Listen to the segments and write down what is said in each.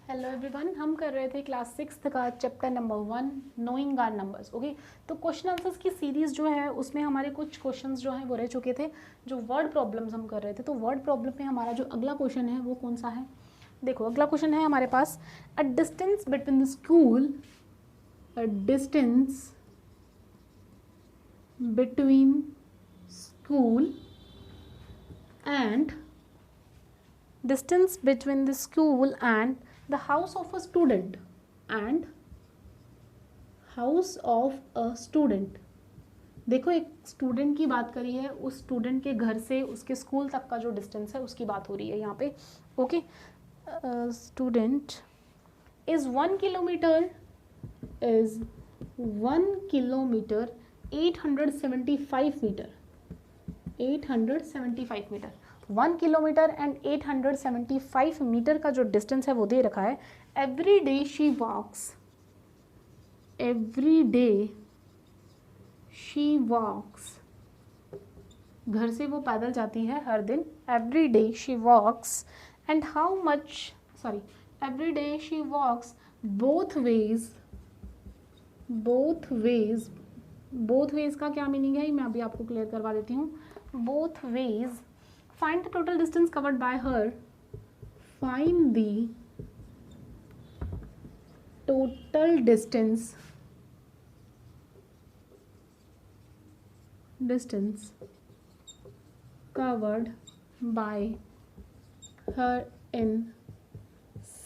Hello everyone, हम कर रहे थे क्लास 6 का chapter number 1 knowing our numbers. Okay, तो क्वेश्चन आंसर्स की सीरीज़ जो है उसमें हमारे कुछ क्वेश्चंस जो हैं वो रह चुके थे, जो वर्ड प्रॉब्लम्स हम कर रहे थे। तो वर्ड प्रॉब्लम में हमारा जो अगला क्वेश्चन है वो कौन सा है? देखो, अगला क्वेश्चन है हमारे पास, a distance between the school, a distance between school and distance between the school and the house of a student and house of a student। देखो, एक स्टूडेंट की बात करी है, उस स्टूडेंट के घर से उसके स्कूल तक का जो डिस्टेंस है उसकी बात हो रही है यहाँ पे। Okay, student is 1 kilometre, is 1 kilometre 875 metre, 875 metre. 1 kilometre and 875 metre का जो डिस्टेंस है वो दे रखा है। Every day she walks, every day she walks, घर से वो पैदल जाती है हर दिन। Every day she walks and how much, sorry, every day she walks both ways, both ways, both ways का क्या मीनिंग है मैं अभी आपको क्लियर करवा देती हूँ। Both ways, find the total distance covered by her, find the total distance covered by her in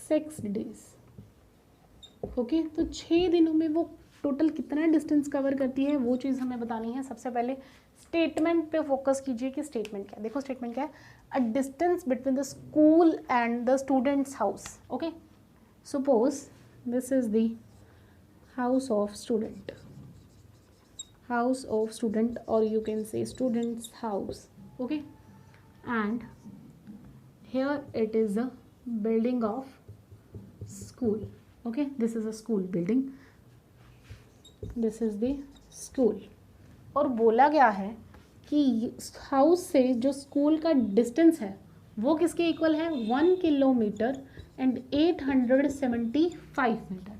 6 days। Okay, तो 6 दिनों में वो टोटल कितना डिस्टेंस कवर करती है वो चीज़ हमें बतानी है। सबसे पहले स्टेटमेंट पे फोकस कीजिए कि स्टेटमेंट क्या है। देखो, स्टेटमेंट क्या है, a distance between the school and the students house. Okay, suppose this is the house of student, house of student, और you can say students house. Okay, and here it is a building of school। okay, this is a school building, this is the school। और बोला गया है कि house से जो school का distance है वो किसके इक्वल है? 1 किलोमीटर एंड 875 मीटर।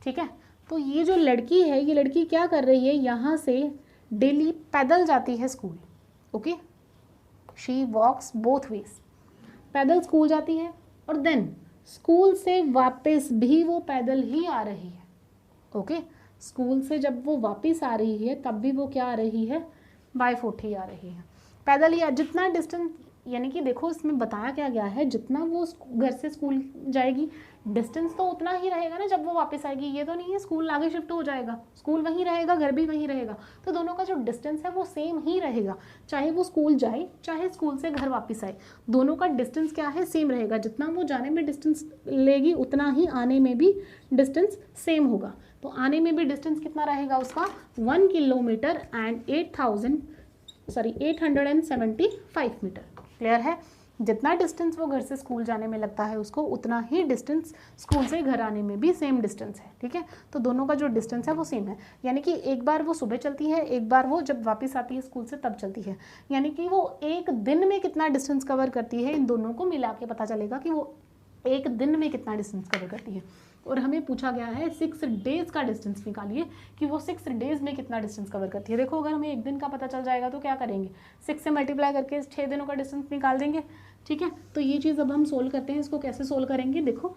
ठीक है, तो ये जो लड़की है, ये लड़की क्या कर रही है, यहाँ से डेली पैदल जाती है school. Okay, she walks both ways, पैदल स्कूल जाती है और देन स्कूल से वापस भी वो पैदल ही आ रही है। ओके, स्कूल से जब वो वापस आ रही है तब भी वो क्या आ रही है? बाय फुट ही आ रही है, पैदल ही। जितना डिस्टेंस, यानी कि देखो इसमें बताया क्या गया है, जितना वो घर से स्कूल जाएगी डिस्टेंस तो उतना ही रहेगा ना जब वो वापस आएगी। ये तो नहीं है स्कूल आगे शिफ्ट हो जाएगा, स्कूल वहीं रहेगा, घर भी वहीं रहेगा। तो दोनों का जो डिस्टेंस है वो सेम ही रहेगा, चाहे वो स्कूल जाए चाहे स्कूल से घर वापस आए, दोनों का डिस्टेंस क्या है? सेम रहेगा। जितना वो जाने में डिस्टेंस लेगी उतना ही आने में भी डिस्टेंस सेम होगा। तो आने में भी डिस्टेंस कितना रहेगा उसका? 1 किलोमीटर एंड 875 मीटर। क्लियर है? जितना डिस्टेंस वो घर से स्कूल जाने में लगता है उसको, उतना ही डिस्टेंस स्कूल से घर आने में भी सेम डिस्टेंस है। ठीक है, तो दोनों का जो डिस्टेंस है वो सेम है। यानी कि एक बार वो सुबह चलती है, एक बार वो जब वापस आती है स्कूल से तब चलती है। यानी कि वो एक दिन में कितना डिस्टेंस कवर करती है, इन दोनों को मिला के पता चलेगा कि वो एक दिन में कितना डिस्टेंस कवर करती है। और हमें पूछा गया है 6 डेज़ का डिस्टेंस निकालिए कि वो 6 डेज़ में कितना डिस्टेंस कवर करती है। देखो, अगर हमें एक दिन का पता चल जाएगा तो क्या करेंगे? 6 से मल्टीप्लाई करके 6 दिनों का डिस्टेंस निकाल देंगे। ठीक है, तो ये चीज़ अब हम सोल्व करते हैं। इसको कैसे सोल्व करेंगे? देखो,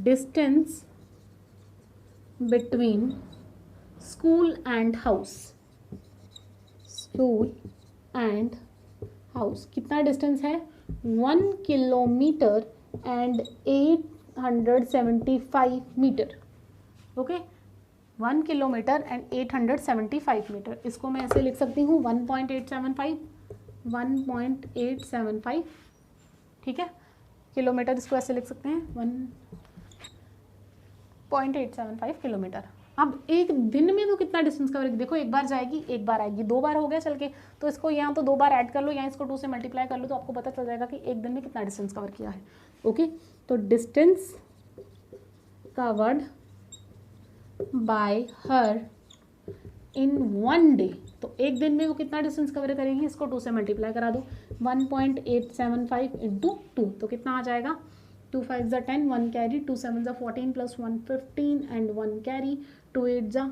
distance between school and house, school and house कितना डिस्टेंस है? 1 kilometre and 875 metre. Okay, 1 kilometre and 875 metre. इसको मैं ऐसे लिख सकती हूँ 1.875, 1.875। ठीक है, किलोमीटर इसको ऐसे लिख सकते हैं 1.875 किलोमीटर। अब एक दिन में तो कितना डिस्टेंस कवर करेगी? देखो, एक बार जाएगी एक बार आएगी, 2 बार हो गया चल के, तो इसको यहाँ तो 2 बार ऐड कर लो या इसको 2 से मल्टीप्लाई कर लो तो आपको पता चल जाएगा कि एक दिन में कितना डिस्टेंस कवर किया है। ओके, तो distance covered by her in 1 day, तो एक दिन में वो कितना डिस्टेंस कवर करेगी, इसको 2 से मल्टीप्लाई करा दो, 1.875 इंटू 2, तो कितना आ जाएगा, 2 5 ज़ा 10, 1 कैरी, 2 7 ज़ा 14 प्लस 1 15 एंड 1 कैरी, 2 8 ज़ा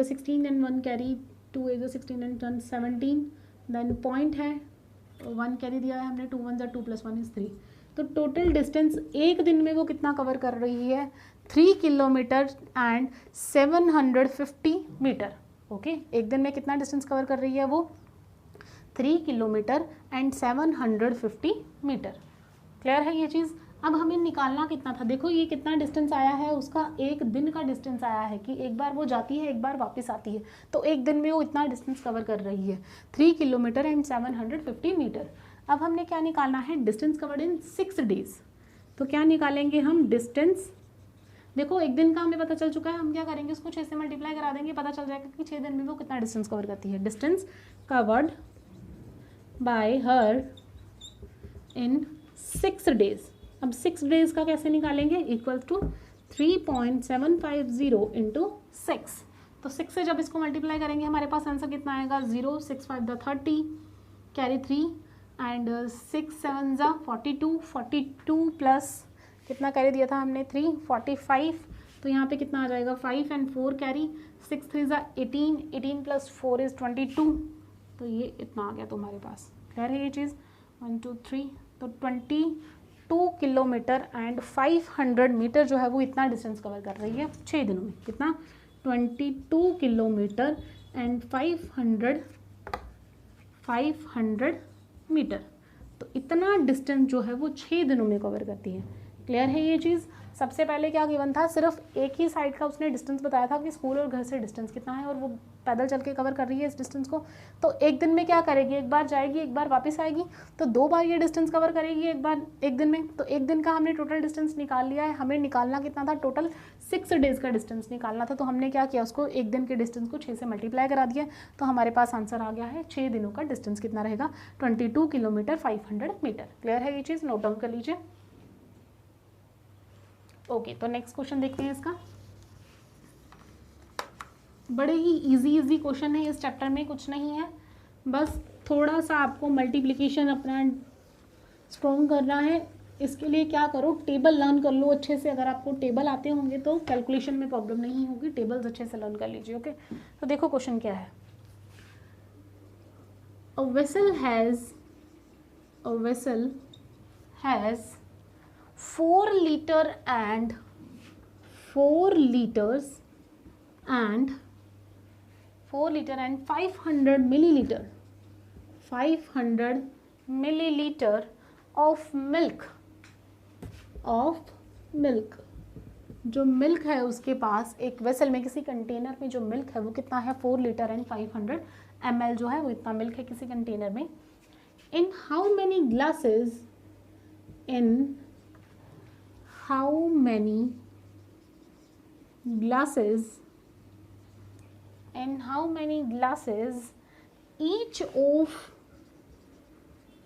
16 एंड 1 कैरी, 2 8 ज़ा 16 एंड 1 17, देन पॉइंट है 1 कैरी दिया है हमने, 2 1 ज़ा 2 प्लस 1 इज़ 3। तो टोटल डिस्टेंस एक दिन में वो कितना कवर कर रही है, 3 किलोमीटर एंड 750 मीटर। ओके, एक दिन में कितना डिस्टेंस कवर कर रही है वो, 3 किलोमीटर एंड 750 मीटर। क्लियर है ये चीज़। अब हमें निकालना कितना था, देखो ये कितना डिस्टेंस आया है, उसका एक दिन का डिस्टेंस आया है कि एक बार वो जाती है एक बार वापस आती है, तो एक दिन में वो इतना डिस्टेंस कवर कर रही है, 3 किलोमीटर एंड 750 मीटर। अब हमने क्या निकालना है, डिस्टेंस कवर्ड इन 6 डेज। तो क्या निकालेंगे हम, डिस्टेंस, देखो एक दिन का हमें पता चल चुका है, हम क्या करेंगे, उसको 6 से मल्टीप्लाई करा देंगे, पता चल जाएगा कि 6 दिन में वो कितना डिस्टेंस कवर करती है। Distance covered by her in 6 days. अब 6 डेज का कैसे निकालेंगे, इक्वल टू 3.750 इंटू 6। तो 6 से जब इसको मल्टीप्लाई करेंगे हमारे पास आंसर कितना आएगा, 0 6 5 दा 30 कैरी 3 एंड 6 7 ज़ा 42, 42 प्लस कितना कैरी दिया था हमने 3 45, तो यहाँ पे कितना आ जाएगा 5 एंड 4 कैरी, 6 3 ज़ा 18, 18 प्लस 4 इज़ 22, तो ये इतना आ गया तुम्हारे पास। क्लियर है ये चीज़, 1 2 3, तो 22 किलोमीटर एंड 500 मीटर जो है वो इतना डिस्टेंस कवर कर रही है 6 दिनों में। कितना, 22 किलोमीटर एंड 500 मीटर। तो इतना डिस्टेंस जो है वो 6 दिनों में कवर करती है। क्लियर है ये चीज़। सबसे पहले क्या गिवन था, सिर्फ एक ही साइड का उसने डिस्टेंस बताया था कि स्कूल और घर से डिस्टेंस कितना है, और वो पैदल चल के कवर कर रही है इस डिस्टेंस को। तो एक दिन में क्या करेगी, एक बार जाएगी एक बार वापस आएगी, तो 2 बार ये डिस्टेंस कवर करेगी एक बार एक दिन में। तो एक दिन का हमने टोटल डिस्टेंस निकाल लिया है। हमें निकालना कितना था, टोटल 6 डेज का डिस्टेंस निकालना था। तो हमने क्या किया, उसको एक दिन के डिस्टेंस को 6 से मल्टीप्लाई करा दिया, तो हमारे पास आंसर आ गया है 6 दिनों का डिस्टेंस कितना रहेगा, 22 किलोमीटर 500 मीटर। क्लियर है ये चीज़, नोट डाउन कर लीजिए। ओके, तो नेक्स्ट क्वेश्चन देखते हैं इसका। बड़े ही इजी क्वेश्चन है, इस चैप्टर में कुछ नहीं है, बस थोड़ा सा आपको मल्टीप्लिकेशन अपना स्ट्रॉन्ग करना है। इसके लिए क्या करो, टेबल लर्न कर लो अच्छे से। अगर आपको टेबल आते होंगे तो कैलकुलेशन में प्रॉब्लम नहीं होगी, टेबल्स अच्छे से लर्न कर लीजिए। ओके, तो देखो क्वेश्चन क्या है। A vessel has 4 litre and 4 liters and 500 milliliter of milk। जो मिल्क है उसके पास एक वेसल में, किसी कंटेनर में जो मिल्क है वो कितना है, 4 लीटर एंड 500 ml जो है वो इतना मिल्क है किसी कंटेनर में। In how many glasses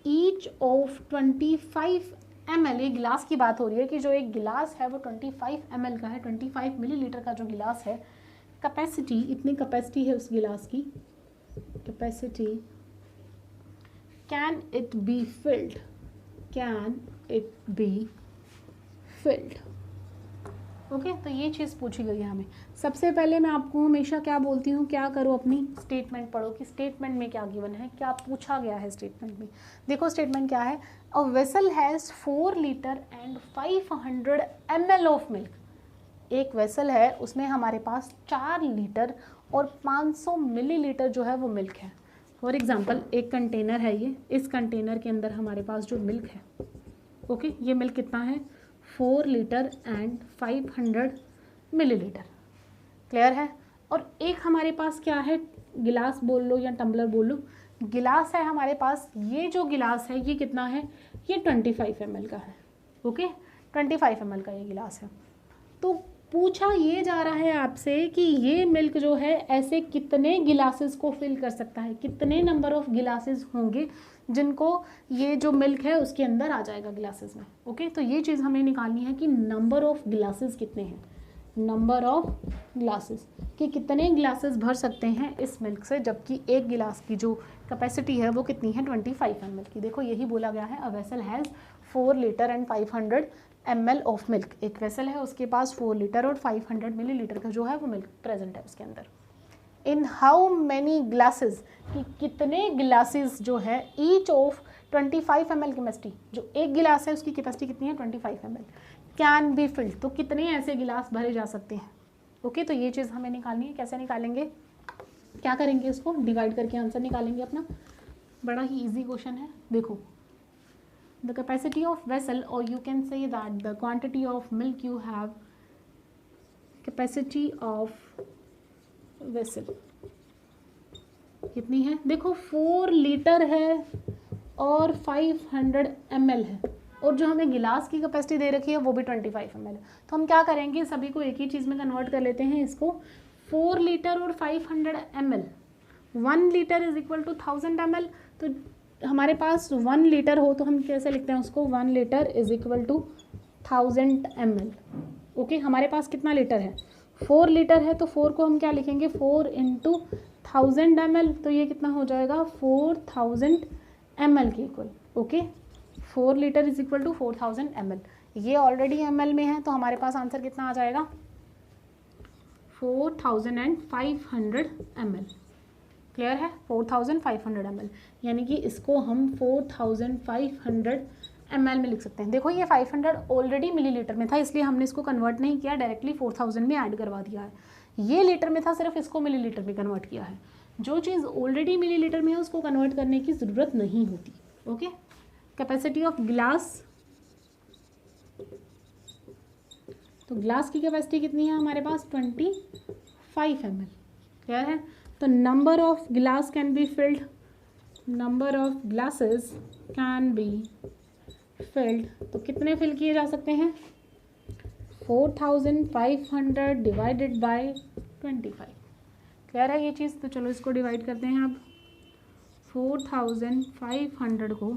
each of 25 ml, एक गिलास की बात हो रही है कि जो एक गिलास है वो 25 ml का है, 25 मिलीलीटर का जो गिलास है, कैपेसिटी, इतनी कैपेसिटी है उस गिलास की, capacity, can it be filled. Okay, तो ये चीज़ पूछी गई है हमें। सबसे पहले मैं आपको हमेशा क्या बोलती हूँ, क्या करो, अपनी स्टेटमेंट पढ़ो कि स्टेटमेंट में क्या गिवन है, क्या पूछा गया है स्टेटमेंट में। देखो स्टेटमेंट क्या है, a vessel has 4 litre and 500 ml of milk. एक वेसल है, उसमें हमारे पास 4 लीटर और 500 मिलीलीटर जो है वो मिल्क है। फॉर एग्जाम्पल एक कंटेनर है ये, इस कंटेनर के अंदर हमारे पास जो मिल्क है, ओके, ये मिल्क कितना है, 4 लीटर एंड 500 मिलीलीटर। क्लियर है। और एक हमारे पास क्या है, गिलास बोल लो या टम्बलर बोल लो, गिलास है हमारे पास। ये जो गिलास है ये कितना है, ये 25 ml का है। ओके, 25 ml का ये गिलास है। तो पूछा ये जा रहा है आपसे कि ये मिल्क जो है ऐसे कितने गिलासेस को फिल कर सकता है, कितने नंबर ऑफ गिलासेस होंगे जिनको ये जो मिल्क है उसके अंदर आ जाएगा गिलासेस में। ओके, तो ये चीज़ हमें निकालनी है कि नंबर ऑफ गिलासेस कितने हैं। नंबर ऑफ ग्लासेस, कि कितने ग्लासेस भर सकते हैं इस मिल्क से, जबकि एक गिलास की जो कैपेसिटी है वो कितनी है 25 ml की। देखो यही बोला गया है, a vessel has 4 litre and 500 ml of milk. एक वेसल है, उसके पास 4 लीटर और 500 मिलीलीटर का जो है वो मिल्क प्रेजेंट है उसके अंदर। इन हाउ मैनी ग्लासेस, कि कितने ग्लासेस जो है ईच ऑफ 25 ml कैपेसिटी, जो एक गिलास है उसकी कैपेसिटी कितनी है 25 ml, कैन बी फिल्ड, तो कितने ऐसे गिलास भरे जा सकते हैं। ओके, तो ये चीज़ हमें निकालनी है। कैसे निकालेंगे, क्या करेंगे, इसको डिवाइड करके आंसर निकालेंगे अपना। बड़ा ही इजी क्वेश्चन है। देखो, द कैपेसिटी ऑफ वेसल, और you can say that the quantity of milk you have, capacity of vessel कितनी है, देखो 4 लीटर है और 500 ml है, और जो हमें गिलास की कैपेसिटी दे रखी है वो भी 25 ml है। तो हम क्या करेंगे, सभी को एक ही चीज़ में कन्वर्ट कर लेते हैं इसको। 4 लीटर और 500 ml, 1 litre is equal to 1000 ml। तो हमारे पास 1 लीटर हो तो हम कैसे लिखते हैं उसको, 1 litre is equal to 1000 ml। Okay, हमारे पास कितना लीटर है, 4 लीटर है, तो 4 को हम क्या लिखेंगे, 4 इंटू 1000 ml, तो ये कितना हो जाएगा 4000 ml के equal. Okay, 4 litre is equal to 4000 ml, ये ऑलरेडी ml में है, तो हमारे पास आंसर कितना आ जाएगा 4500 ml। क्लियर है, 4500 ml, यानी कि इसको हम 4500 ml में लिख सकते हैं। देखो ये 500 ऑलरेडी मिलीलीटर में था, इसलिए हमने इसको कन्वर्ट नहीं किया, डायरेक्टली 4000 में ऐड करवा दिया है। ये लीटर में था, सिर्फ इसको मिलीलीटर में कन्वर्ट किया है। जो चीज़ ऑलरेडी मिलीलीटर में है उसको कन्वर्ट करने की ज़रूरत नहीं होती। ओके, कैपेसिटी ऑफ ग्लास, तो ग्लास की कैपेसिटी कितनी है हमारे पास 25 ml। क्लियर है, तो number of glass can be filled, number of glasses can be filled, तो कितने फिल किए जा सकते हैं 4500 डिवाइडेड बाय 25। क्लियर है ये चीज़, तो चलो इसको डिवाइड करते हैं अब। 4500 को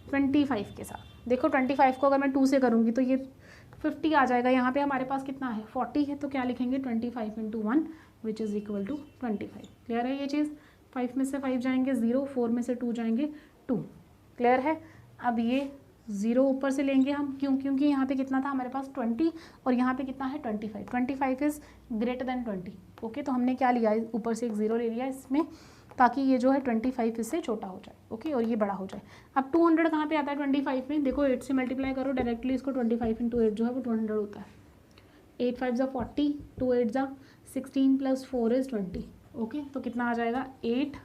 25 के साथ, देखो 25 को अगर मैं 2 से करूँगी तो ये 50 आ जाएगा। यहाँ पे हमारे पास कितना है 40 है, तो क्या लिखेंगे 25 into 1 which is equal to 25। Clear है ये चीज़, 5 में से 5 जाएंगे 0, 4 में से 2 जाएंगे 2। क्लियर है, अब ये 0 ऊपर से लेंगे हम, क्योंकि यहाँ पे कितना था हमारे पास 20, और यहाँ पे कितना है 25। 25 इज़ ग्रेटर देन 20। ओके, तो हमने क्या लिया, ऊपर से एक 0 ले लिया इसमें, ताकि ये जो है 25 इससे छोटा हो जाए। ओके, और ये बड़ा हो जाए। अब 200 कहाँ पे आता है 25 में, देखो 8 से मल्टीप्लाई करो डायरेक्टली इसको, 25 इंटू 8 जो है वो 200 होता है। 8 5 ज़ा 40, 2 8 ज़ा 16 प्लस 4 इज़ 20। ओके, तो कितना आ जाएगा 8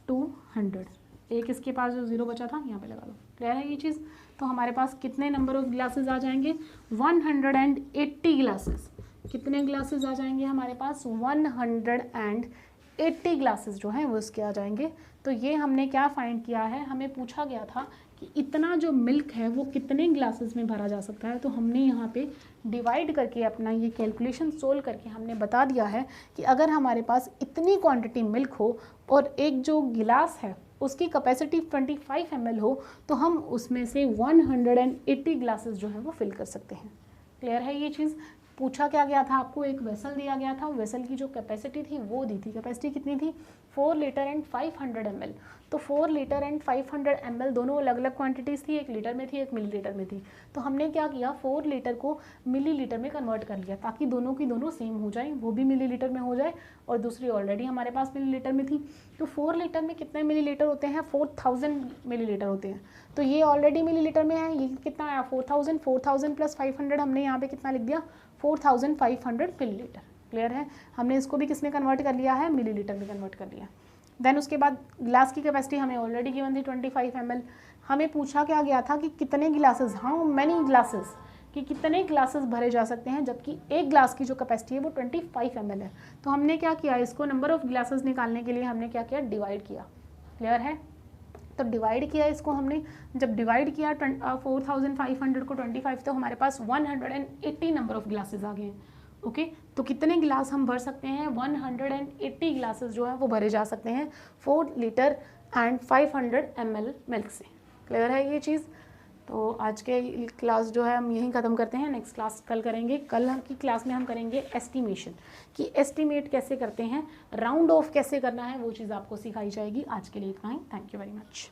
200। एक इसके पास जो 0 बचा था यहाँ पे लगा दो। क्लियर है ये चीज़, तो हमारे पास कितने नंबर ऑफ ग्लासेस आ जाएंगे 180 ग्लासेस। कितने ग्लासेस आ जाएंगे हमारे पास 180 ग्लासेस जो हैं वो इसके आ जाएंगे। तो ये हमने क्या फाइंड किया है, हमें पूछा गया था कि इतना जो मिल्क है वो कितने ग्लासेस में भरा जा सकता है, तो हमने यहाँ पे डिवाइड करके अपना ये कैलकुलेशन सोल्व करके हमने बता दिया है कि अगर हमारे पास इतनी क्वांटिटी मिल्क हो और एक जो गिलास है उसकी कैपेसिटी 25 ml हो, तो हम उसमें से 180 ग्लासेस जो है वो फिल कर सकते हैं। क्लियर है ये चीज़, पूछा क्या गया था आपको, एक वेसल दिया गया था, वेसल की जो कैपेसिटी थी वो दी थी, कैपेसिटी कितनी थी 4 लीटर एंड 500 ml। तो 4 लीटर एंड 500 ml दोनों अलग अलग क्वांटिटीज़ थी, एक लीटर में थी एक मिलीलीटर में थी। तो हमने क्या किया 4 लीटर को मिलीलीटर में कन्वर्ट कर लिया, ताकि दोनों की दोनों सेम हो जाए, वो भी मिलीलीटर में हो जाए और दूसरी ऑलरेडी हमारे पास मिलीलीटर में थी। तो 4 लीटर में कितने मिलीलीटर होते हैं 4000 मिलीलीटर होते हैं, तो ये ऑलरेडी मिलीलीटर में है। ये कितना आया 4000 प्लस 500, हमने यहाँ पे कितना लिख दिया 4500 मिलीलीटर। क्लियर है, हमने इसको भी किसमें कन्वर्ट कर लिया है मिलीलीटर में कन्वर्ट कर लिया। देन उसके बाद ग्लास की कैपेसिटी हमें ऑलरेडी गिवन थी 25 ml। हमें पूछा क्या गया था कि कितने गिलासेस, हाउ मैनी ग्लासेस, कि कितने ग्लासेस भरे जा सकते हैं, जबकि एक ग्लास की जो कैपेसिटी है वो 25 ml है। तो हमने क्या किया, इसको नंबर ऑफ ग्लासेस निकालने के लिए हमने क्या किया डिवाइड किया। क्लियर है, तो डिवाइड किया इसको हमने, जब डिवाइड किया 4500 को 25, तो हमारे पास 180 नंबर ऑफ ग्लासेस आ गए हैं। ओके, तो कितने गिलास हम भर सकते हैं 180 ग्लासेस जो है वो भरे जा सकते हैं 4 लीटर एंड 500 ml मिल्क से। क्लियर है ये चीज़, तो आज के क्लास जो है हम यहीं ख़त्म करते हैं, नेक्स्ट क्लास कल करेंगे। कल की क्लास में हम करेंगे एस्टिमेशन, कि एस्टिमेट कैसे करते हैं, राउंड ऑफ कैसे करना है, वो चीज़ आपको सिखाई जाएगी। आज के लिए इतना ही, थैंक यू वेरी मच।